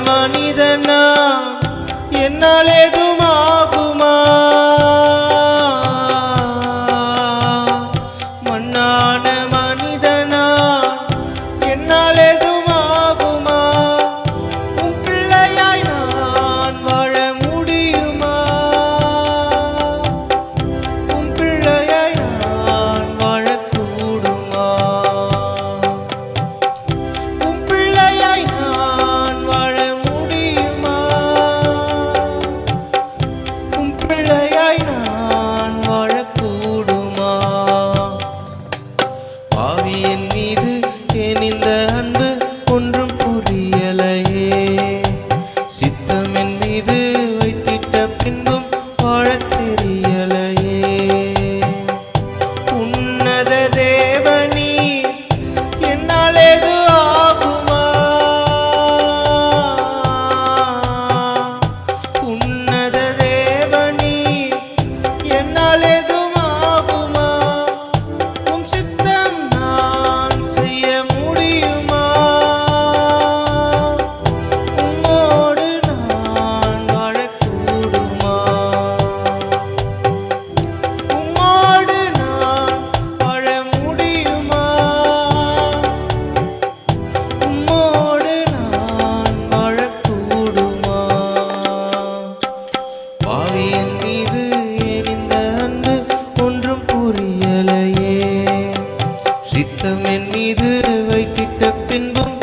மனிதனா என்னால் எதுமாகுமா மண்ணான மனிதனா என்னால் எதுமாகுமா உன் பிள்ளையாய் நான் வாழ முடியுமா உன் பிள்ளையாய் நான் வாழக்கூடுமா உன் பிள்ளையாய் நான் வாழ முடியுமா உன் பிள்ளையாய் நான் வாழக்கூடுமா பாவியின் மீது ஏன் இந்த அன்பு ஒன்றும் புரியலையே சித்தம் என் மீது வைத்திட்ட பின்பும் வாழத் தெரியலையே உன்னத தேவனீ என்னால் எது ஆகுமா உன்னத தேவனீ என்னால் எதுமாகுமா உம் சித்தம் நான் செய்ய முடியுமா உம்மோடு நான் வாழக்கூடுமா உம்மோடு நான் வாழ முடியுமா உம்மோடு நான் வாழக்கூடுமா பாவியின் மீது ஏன் இந்த அன்பு ஒன்றும் புரியலையே சித்தம் என் மீது வைத்திட்ட பின்பும்